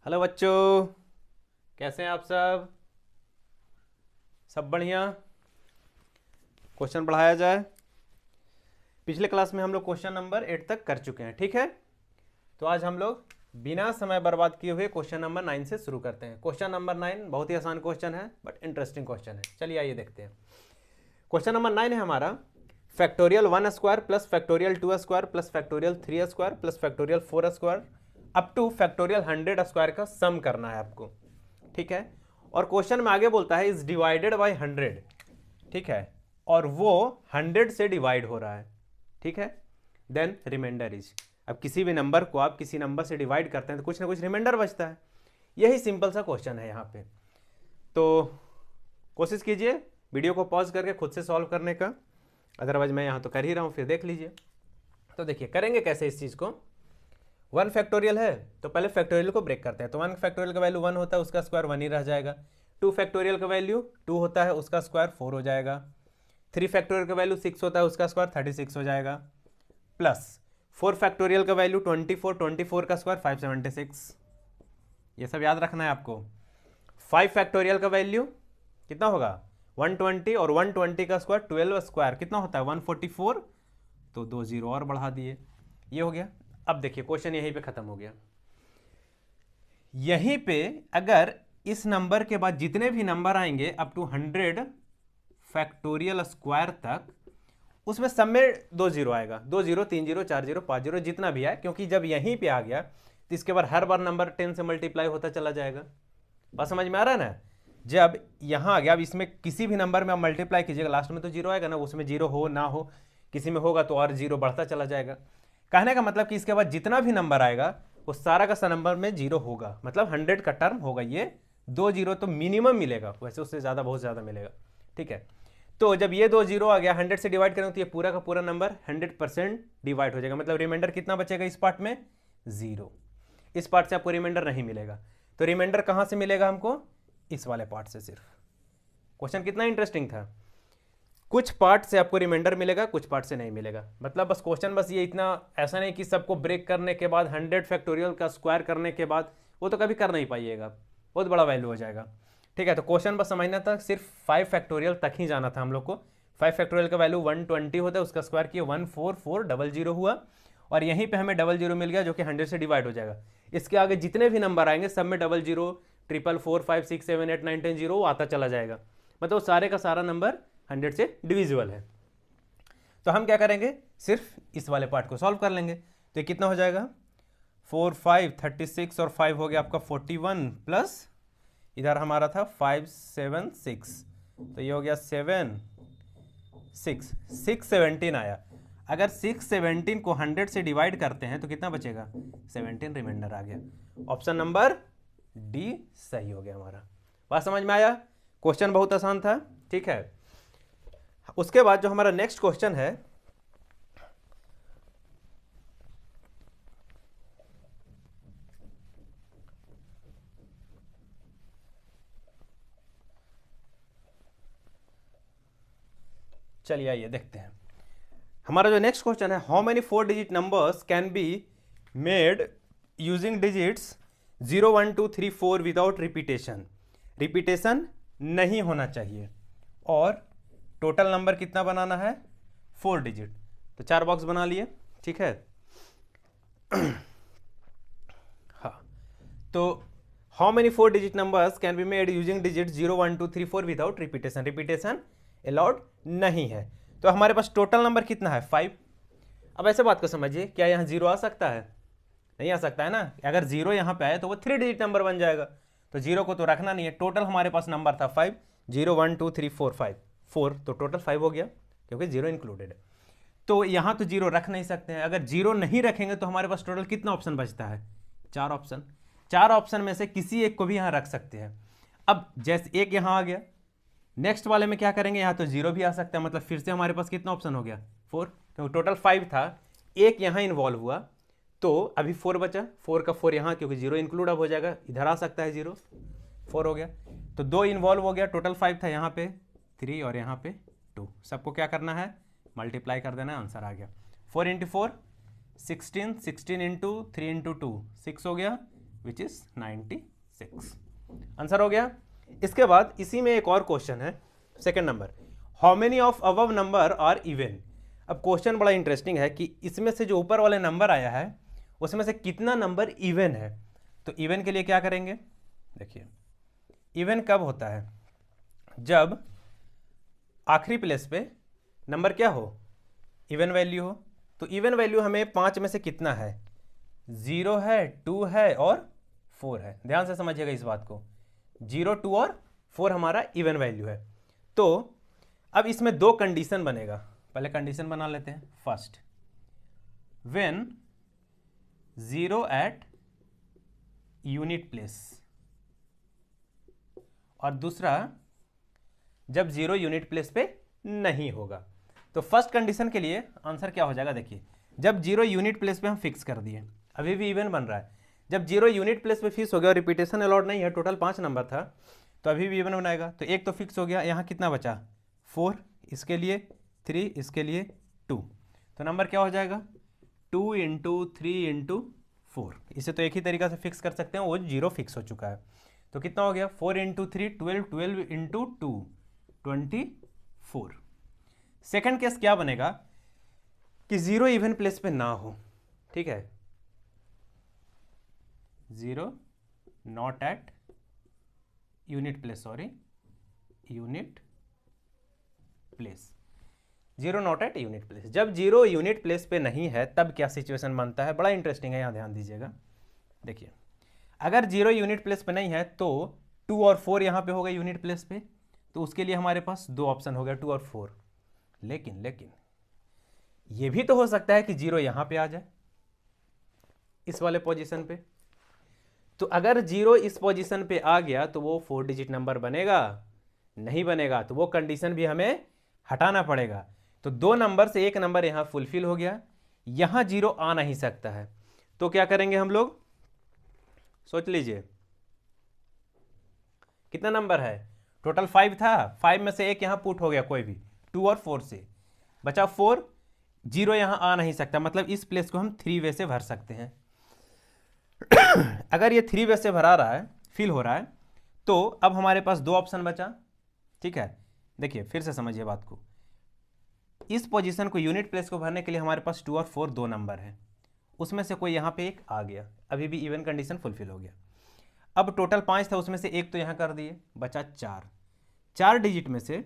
Hello बच्चों, कैसे हैं आप सब बढ़िया। क्वेश्चन बढ़ाया जाए। पिछले क्लास में हम लोग क्वेश्चन नंबर 8 तक कर चुके हैं, ठीक है। तो आज हम लोग बिना समय बर्बाद किए हुए क्वेश्चन नंबर 9 से शुरू करते हैं। क्वेश्चन नंबर 9 बहुत ही आसान क्वेश्चन है बट इंटरेस्टिंग क्वेश्चन है। चलिए आइए देखते हैं। क्वेश्चन नंबर 9 है हमारा, factorial 1 square plus factorial 2 square plus factorial 3 square plus factorial 4 square up two factorial 100 square का सम करना है आपको, ठीक है। और क्वेश्चन में आगे बोलता है इज डिवाइडेड बाय 100, ठीक है, और वो 100 से डिवाइड हो रहा है, ठीक है। देन रिमाइंडर इज, अब किसी भी नंबर को आप किसी नंबर से डिवाइड करते हैं तो कुछ ना कुछ रिमाइंडर बचता है। यही सिंपल सा क्वेश्चन है यहाँ पे। तो कोशिश कीजिए वीडियो को पॉज करके खुद से सॉल्व करने का, अदरवाइज मैं यहाँ तो कर ही रहा हूँ, फिर देख लीजिए। तो देखिए करेंगे कैसे इस चीज़ को। 1 फैक्टोरियल है तो पहले फैक्टोरियल को ब्रेक करते हैं। तो 1 फैक्टोरियल का वैल्यू 1 होता है, उसका स्क्वायर 1 ही रह जाएगा। 2 फैक्टोरियल का वैल्यू 2 होता है, उसका स्क्वायर 4 हो जाएगा। 3 फैक्टोरियल का वैल्यू 6 होता है, उसका स्क्वायर 36 हो जाएगा। प्लस 4 फैक्टोरियल का वैल्यू 24, 24 का स्क्वायर 576। ये सब याद रखना है आपको। 5 फैक्टोरियल का वैल्यू कितना होगा 120, और 120 का स्क्वायर 12 स्क्वायर कितना होता है 144, तो 2 जीरो और बढ़ा दिए, ये हो गया। अब देखिए क्वेश्चन यहीं पे खत्म हो गया। यहीं पे अगर इस नंबर के बाद जितने भी नंबर आएंगे अप टू 100 फैक्टोरियल स्क्वायर तक, उसमें सब में 2 जीरो आएगा। 2 जीरो, 3 जीरो, 4 जीरो, 5 जीरो, जितना भी आए, क्योंकि जब यहीं पे आ गया तो इसके बाद हर बार नंबर 10 से मल्टीप्लाई होता चला जाएगा। बात समझ में आ रहा है ना। जब यहां आ गया, अब इसमें किसी भी नंबर में आप मल्टीप्लाई कीजिएगा, लास्ट में तो जीरो आएगा ना, उसमें जीरो हो ना हो, किसी में होगा तो और जीरो बढ़ता चला जाएगा। कहने का मतलब कि इसके बाद जितना भी नंबर आएगा वो सारा का सारा नंबर में जीरो होगा, मतलब 100 का टर्म होगा ये। 2 जीरो तो मिनिमम मिलेगा, वैसे उससे ज़्यादा बहुत ज़्यादा मिलेगा, ठीक है। तो जब ये 2 जीरो आ गया, 100 से डिवाइड करेंगे तो ये पूरा का पूरा नंबर 100% डिवाइड हो जाएगा, मतलब रिमाइंडर कितना बचेगा इस पार्ट में, जीरो। इस पार्ट से आपको रिमाइंडर नहीं मिलेगा। तो रिमाइंडर कहाँ से मिलेगा हमको, इस वाले पार्ट से सिर्फ। क्वेश्चन कितना इंटरेस्टिंग था। कुछ पार्ट से आपको रिमाइंडर मिलेगा, कुछ पार्ट से नहीं मिलेगा। मतलब बस क्वेश्चन बस ये इतना, ऐसा नहीं कि सबको ब्रेक करने के बाद 100 फैक्टोरियल का स्क्वायर करने के बाद, वो तो कभी कर नहीं पाइएगा, बहुत बड़ा वैल्यू हो जाएगा, ठीक है। तो क्वेश्चन बस समझना था, सिर्फ 5 फैक्टोरियल तक ही जाना था हम लोग को। 5 फैक्टोरियल का वैल्यू 120 होता है, उसका स्क्वायर किया 14400 हुआ, और यहीं पे हमें डबल जीरो मिल गया जो कि 100 से डिवाइड हो जाएगा। इसके आगे जितने भी नंबर आएंगे सब में डबल जीरो, 444, 5, 6, 7, 8, 9, 10 जीरो वो आता चला जाएगा, मतलब सारे का सारा नंबर 100 से डिविजिबल है। तो हम क्या करेंगे, सिर्फ इस वाले पार्ट को सॉल्व कर लेंगे। तो ये कितना हो जाएगा 4, 5, 36 और 5 हो गया आपका 41, प्लस इधर हमारा था 5, 7, 6, तो ये हो गया 7, 6, 617 आया। अगर 617 को 100 से डिवाइड करते हैं तो कितना बचेगा 17 रिमाइंडर आ गया। ऑप्शन नंबर डी सही हो गया हमारा। बात समझ में आया। क्वेश्चन बहुत आसान था, ठीक है। उसके बाद जो हमारा नेक्स्ट क्वेश्चन है, चलिए आइए देखते हैं। हमारा जो नेक्स्ट क्वेश्चन है, how many 4 digit numbers can be made using digits 0, 1, 2, 3, 4 without repetition. Repetition नहीं होना चाहिए, और टोटल नंबर कितना बनाना है 4 डिजिट। तो 4 बॉक्स बना लिए, ठीक है। हाँ, तो how many 4 digit numbers can be made using digit 0, 1, 2, 3, 4 without repetition. Repetition allowed नहीं है। तो हमारे पास टोटल नंबर कितना है 5। अब ऐसे बात को समझिए, क्या यहाँ जीरो आ सकता है, नहीं आ सकता है ना। अगर जीरो यहाँ पे आए तो वो 3 डिजिट नंबर बन जाएगा, तो जीरो को तो रखना नहीं है। टोटल हमारे पास नंबर था 5, 0, 1, 2, 3, 4, 5, 4, तो टोटल 5 हो गया क्योंकि जीरो इंक्लूडेड है। तो यहाँ तो जीरो रख नहीं सकते हैं। अगर जीरो नहीं रखेंगे तो हमारे पास टोटल कितना ऑप्शन बचता है 4 ऑप्शन। 4 ऑप्शन में से किसी एक को भी यहाँ रख सकते हैं। अब जैसे एक यहाँ आ गया, नेक्स्ट वाले में क्या करेंगे, यहाँ तो जीरो भी आ सकता है, मतलब फिर से हमारे पास कितना ऑप्शन हो गया 4, क्योंकि टोटल 5 था, एक यहाँ इन्वॉल्व हुआ तो अभी 4 बचा। 4 का 4 यहाँ, क्योंकि जीरो इंक्लूड अब हो जाएगा, इधर आ सकता है जीरो, 4 हो गया। तो 2 इन्वॉल्व हो गया, टोटल 5 था, यहाँ पे 3 और यहाँ पे 2। सबको क्या करना है मल्टीप्लाई कर देना है, आंसर आ गया 4 × 4 16, 16 × 3 × 2 6 हो गया, विच इज 96। आंसर हो गया। इसके बाद इसी में एक और क्वेश्चन है, second number, how many of above number are even. अब क्वेश्चन बड़ा इंटरेस्टिंग है कि इसमें से जो ऊपर वाले नंबर आया है उसमें से कितना नंबर इवन है। तो इवन के लिए क्या करेंगे, देखिए इवन कब होता है, जब आखिरी प्लेस पे नंबर क्या हो, इवन वैल्यू हो। तो इवन वैल्यू हमें 5 में से कितना है, 0 है, 2 है और 4 है। ध्यान से समझिएगा इस बात को, 0, 2 और 4 हमारा इवन वैल्यू है। तो अब इसमें दो कंडीशन बनेगा, पहले कंडीशन बना लेते हैं। First, when 0 at unit place, और दूसरा जब 0 यूनिट प्लेस पे नहीं होगा। तो फर्स्ट कंडीशन के लिए आंसर क्या हो जाएगा, देखिए जब 0 यूनिट प्लेस पे हम फिक्स कर दिए, अभी भी इवन बन रहा है। जब 0 यूनिट प्लेस पे फिक्स हो गया और रिपीटेशन अलाउड नहीं है, टोटल 5 नंबर था, तो अभी भी इवन बनाएगा। तो एक तो फिक्स हो गया, यहाँ कितना बचा 4, इसके लिए 3, इसके लिए 2। तो नंबर क्या हो जाएगा 2 × 3 × 4। इसे तो एक ही तरीका से फिक्स कर सकते हैं, वो 0 फिक्स हो चुका है। तो कितना हो गया 4 × 3 12, 12 × 2 24। सेकंड केस क्या बनेगा कि 0 इवन प्लेस पे ना हो, ठीक है, 0 not at unit place, sorry unit place, 0 not at unit place. जब 0 यूनिट प्लेस पे नहीं है तब क्या सिचुएशन बनता है, बड़ा इंटरेस्टिंग है, यहाँ ध्यान दीजिएगा। देखिए अगर 0 यूनिट प्लेस पे नहीं है तो 2 और 4 यहाँ पे होगा यूनिट प्लेस पे, तो उसके लिए हमारे पास दो ऑप्शन हो गया 2 और 4। लेकिन ये भी तो हो सकता है कि 0 यहाँ पे आ जाए इस वाले पोजीशन पे। तो अगर 0 इस पोजीशन पे आ गया तो वो 4 डिजिट नंबर बनेगा, नहीं बनेगा तो वो कंडीशन भी हमें हटाना पड़ेगा। तो 2 नंबर से एक नंबर यहाँ फुलफिल हो गया, यहाँ 0 आ नहीं सकता है। तो क्या करेंगे हम लोग, सोच लीजिए कितना नंबर है, टोटल 5 था, 5 में से एक यहाँ पुट हो गया कोई भी, 2 और 4 से बचा 4, 0 यहाँ आ नहीं सकता, मतलब इस प्लेस को हम 3 वे से भर सकते हैं। अगर ये 3 वे से भरा रहा है, फिल हो रहा है, तो अब हमारे पास दो ऑप्शन बचा, ठीक है। देखिए फिर से समझिए बात को, इस पोजीशन को यूनिट प्लेस को भरने के लिए हमारे पास 2 और 4 दो नंबर है, उसमें से कोई यहाँ पे एक आ गया, अभी भी इवन कंडीशन फुलफिल हो गया। अब टोटल 5 था, उसमें से एक तो यहाँ कर दिए, बचा 4 डिजिट में से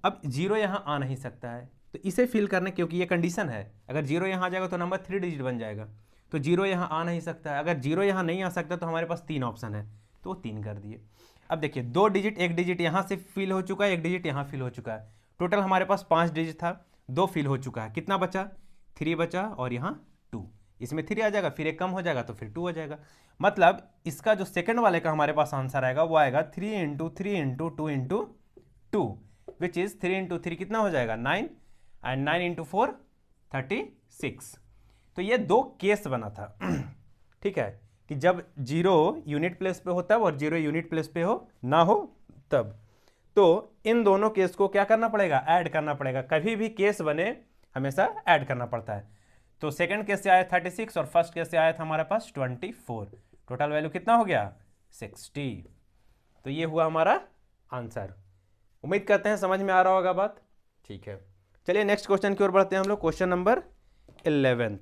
अब 0 यहाँ आ नहीं सकता है, तो इसे फिल करने, क्योंकि ये कंडीशन है, अगर 0 यहाँ आ जाएगा तो नंबर 3 डिजिट बन जाएगा, तो 0 यहाँ आ नहीं सकता है। अगर 0 यहाँ नहीं आ सकता तो हमारे पास 3 ऑप्शन है, तो वो 3 कर दिए। अब देखिए 2 डिजिट, 1 डिजिट यहाँ से फिल हो चुका है, 1 डिजिट यहाँ फिल हो चुका है, टोटल हमारे पास 5 डिजिट था, 2 फिल हो चुका है, कितना बचा 3 बचा, और यहाँ 2, इसमें 3 आ जाएगा, फिर एक कम हो जाएगा तो फिर 2 हो जाएगा। मतलब इसका जो सेकंड वाले का हमारे पास आंसर आएगा वो आएगा 3 × 3 × 2 × 2, विच इज 3 × 3 कितना हो जाएगा 9, एंड 9 × 4 36। तो ये दो केस बना था, ठीक है, कि जब 0 यूनिट प्लेस पे हो तब, और 0 यूनिट प्लेस पे हो ना हो तब। तो इन दोनों केस को क्या करना पड़ेगा, ऐड करना पड़ेगा। कभी भी केस बने हमेशा ऐड करना पड़ता है। तो सेकंड केस से आया 36 और फर्स्ट केस से आया था हमारे पास 24, टोटल वैल्यू कितना हो गया 60। तो ये हुआ हमारा आंसर। उम्मीद करते हैं समझ में आ रहा होगा बात, ठीक है। चलिए नेक्स्ट क्वेश्चन की ओर बढ़ते हैं हम लोग, क्वेश्चन नंबर 11।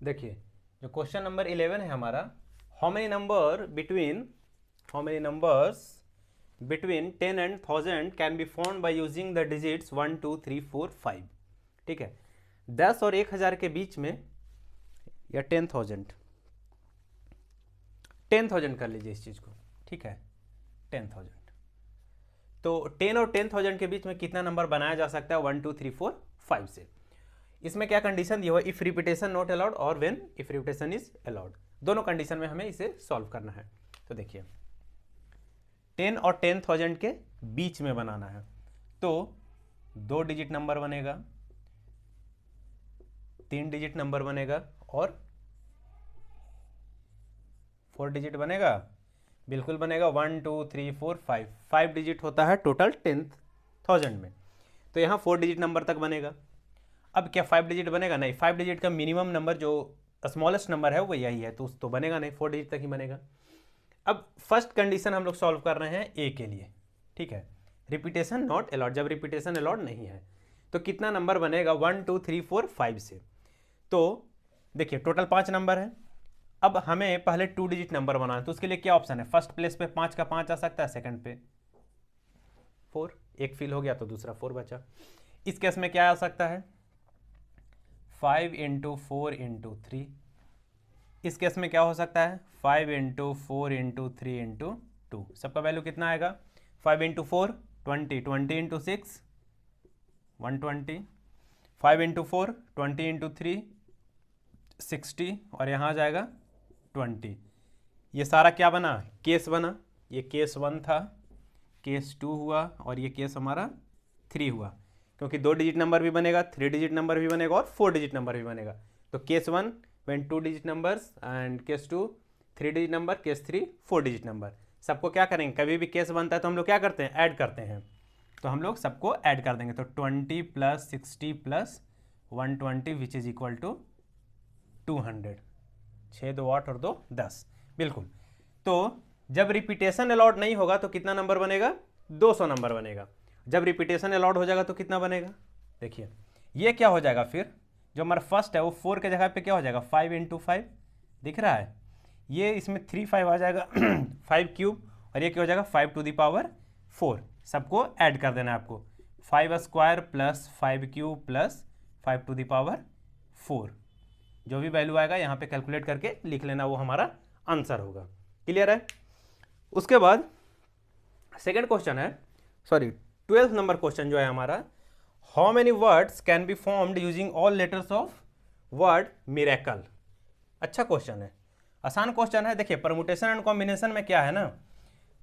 देखिए जो क्वेश्चन नंबर 11 है हमारा, how many numbers between 10 and 1000 can be found by using the digits 1 2 3 4 5। ठीक है, 10 और 1000 के बीच में, या 10,000 कर लीजिए इस चीज को, ठीक है 10,000। तो 10 और 10,000 के बीच में कितना नंबर बनाया जा सकता है 1 2 3 4 5 से। इसमें क्या कंडीशन दी हुआ, इफ रिपीटेशन नॉट अलाउड और when if repetition is allowed, दोनों कंडीशन में हमें इसे सॉल्व करना है। तो देखिए 10 और 10,000 के बीच में बनाना है, तो 2 डिजिट नंबर बनेगा, 3 डिजिट नंबर बनेगा और 4 डिजिट बनेगा, बिल्कुल बनेगा 1 2 3 4 5, 5 डिजिट होता है टोटल 10,000 में, तो यहाँ 4 डिजिट नंबर तक बनेगा। अब क्या 5 डिजिट बनेगा? नहीं, 5 डिजिट का मिनिमम नंबर जो स्मॉलेस्ट नंबर है वो यही है, तो बनेगा नहीं, 4 डिजिट तक ही बनेगा। अब फर्स्ट कंडीशन हम लोग सॉल्व कर रहे हैं ए के लिए, ठीक है, रिपीटेशन नॉट अलाउड। जब रिपीटेशन अलाउड नहीं है तो कितना नंबर बनेगा? 1 2 3 4 5 से। तो देखिए टोटल 5 नंबर है। अब हमें पहले 2 डिजिट नंबर बनाना है, तो उसके लिए क्या ऑप्शन है? फर्स्ट प्लेस पे 5 का 5 आ सकता है, सेकंड पे 4, एक फिल हो गया तो दूसरा 4 बचा। इस केस में क्या आ सकता है? 5 × 4 × 3। इस केस में क्या हो सकता है? 5 × 4 × 3 × 2। सबका वैल्यू कितना आएगा? 5 × 4 20, 20 × 6 120, 5 × 4 20 × 3 60, और यहाँ आ जाएगा 20। ये सारा क्या बना? केस बना। ये केस 1 था, केस 2 हुआ, और ये केस हमारा 3 हुआ, क्योंकि 2 डिजिट नंबर भी बनेगा, 3 डिजिट नंबर भी बनेगा और 4 डिजिट नंबर भी बनेगा। तो case 1 when 2 digit numbers, and case 2 3 digit number, case 3 4 digit number. सबको क्या करेंगे? कभी भी केस बनता है तो हम लोग क्या करते हैं? ऐड करते हैं। तो हम लोग सबको ऐड कर देंगे। तो 20 + 60 + 120 विच इज इक्वल टू 200। 6 2 8 और 2 10, बिल्कुल। तो जब रिपीटेशन अलाउड नहीं होगा तो कितना नंबर बनेगा? 200 नंबर बनेगा। जब रिपीटेशन अलाउड हो जाएगा तो कितना बनेगा? देखिए ये क्या हो जाएगा फिर? जो हमारा फर्स्ट है वो 4 के जगह पे क्या हो जाएगा? 5 × 5 दिख रहा है, ये इसमें 3 5 आ जाएगा 5 क्यूब, और ये क्या हो जाएगा? 5 × 4। सबको ऐड कर देना है आपको। 5 स्क्वायर + 5 क्यूब + 5 × 4। जो भी वैल्यू आएगा यहाँ पे कैलकुलेट करके लिख लेना, वो हमारा आंसर होगा। क्लियर है? उसके बाद सेकेंड क्वेश्चन है, सॉरी 12th नंबर क्वेश्चन जो है हमारा, how many words can be formed using all letters of word miracle. अच्छा क्वेश्चन है, आसान क्वेश्चन है। देखिए परमुटेशन एंड कॉम्बिनेशन में क्या है ना,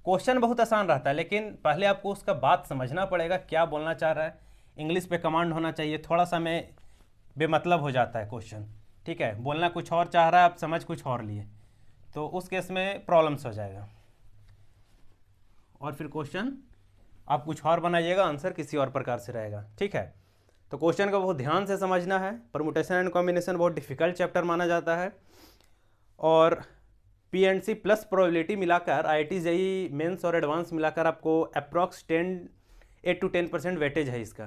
क्वेश्चन बहुत आसान रहता है, लेकिन पहले आपको उसका बात समझना पड़ेगा, क्या बोलना चाह रहा है। इंग्लिश पे कमांड होना चाहिए, थोड़ा सा में बेमतलब हो जाता है क्वेश्चन, ठीक है। बोलना कुछ और चाह रहा है, आप समझ कुछ और लिए, तो उस केस में प्रॉब्लम्स हो जाएगा, और फिर क्वेश्चन आप कुछ और बनाइएगा, आंसर किसी और प्रकार से रहेगा, ठीक है। तो क्वेश्चन को बहुत ध्यान से समझना है। परमुटेशन एंड कॉम्बिनेशन बहुत डिफिकल्ट चैप्टर माना जाता है, और PNC प्लस प्रोबेबिलिटी मिलाकर IIT JEE मेंस और एडवांस मिलाकर आपको अप्रॉक्स 8 to 10% वेटेज है इसका,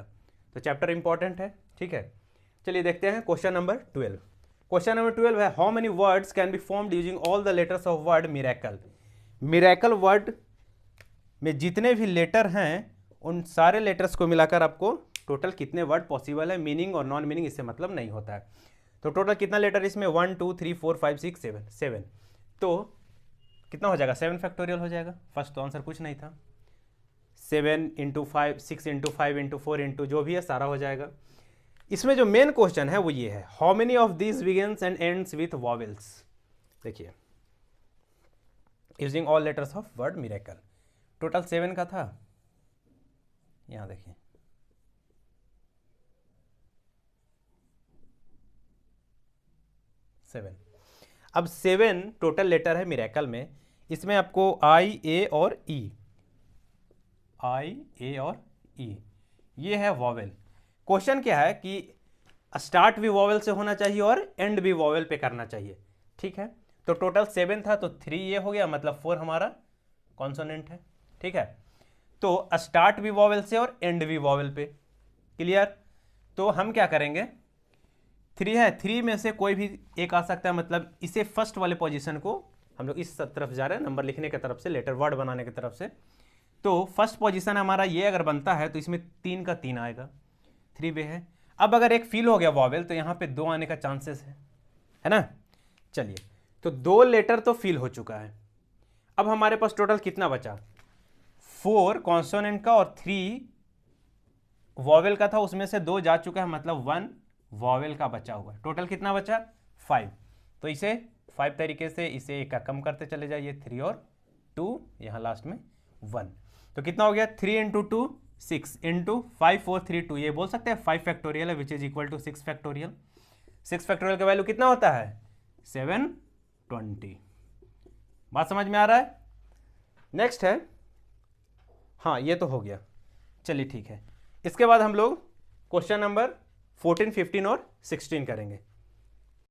तो चैप्टर इंपॉर्टेंट है, ठीक है। चलिए देखते हैं क्वेश्चन नंबर 12। क्वेश्चन नंबर 12 है, how many words can be formed using all the letters of word miracle. Miracle word में जितने भी लेटर हैं उन सारे लेटर्स को मिलाकर आपको टोटल कितने वर्ड पॉसिबल है। मीनिंग और नॉन मीनिंग इससे मतलब नहीं होता है। तो टोटल कितना लेटर इसमें? 1 2 3 4 5 6 7। तो कितना हो जाएगा? 7 फैक्टोरियल हो जाएगा। फर्स्ट तो आंसर कुछ नहीं था। 7 × 5 6 × 5 × 4 × जो भी है सारा हो जाएगा। इसमें जो मेन क्वेश्चन है वो ये है, how many of these begins and ends with vowels. देखिए using all letters of word miracle, total 7 का था, यहां देखिए 7। अब 7 टोटल लेटर है मिरेकल में, इसमें आपको I A और E, I A और E ये है वॉवेल। क्वेश्चन क्या है कि स्टार्ट भी वॉवेल से होना चाहिए और एंड भी वॉवेल पे करना चाहिए, ठीक है। तो टोटल 7 था, तो 3 ये हो गया, मतलब 4 हमारा कॉन्सोनेंट है, ठीक है। तो स्टार्ट भी वॉवेल से और एंड भी वॉवेल पे। क्लियर? तो हम क्या करेंगे, 3 है, 3 में से कोई भी एक आ सकता है, मतलब इसे फर्स्ट वाले पोजीशन को हम लोग इस तरफ जा रहे हैं, नंबर लिखने की तरफ से, लेटर वर्ड बनाने की तरफ से। तो फर्स्ट पोजीशन हमारा ये अगर बनता है तो इसमें 3 का 3 आएगा, 3 वे है। अब अगर एक फील हो गया वॉवेल तो यहाँ पे 2 आने का चांसेस है ना। चलिए, तो 2 लेटर तो फील हो चुका है। अब हमारे पास टोटल कितना बचा? 4 कॉन्सोनेंट का और 3 वॉवेल का था, उसमें से 2 जा चुका है, मतलब 1 वॉवेल का बचा हुआ है। टोटल कितना बचा? 5। तो इसे 5 तरीके से इसे एक का कम करते चले जाइए, 3 और 2, यहाँ लास्ट में 1। तो कितना हो गया? 3 × 2 6 × 5 4 3 2, ये बोल सकते हैं 5 फैक्टोरियल है, which is equal to 6 factorial. 6 factorial का वैल्यू कितना होता है? 720। बात समझ में आ रहा है? नेक्स्ट है, हाँ ये तो हो गया, चलिए ठीक है। इसके बाद हम लोग क्वेश्चन नंबर 14, 15 और 16 करेंगे।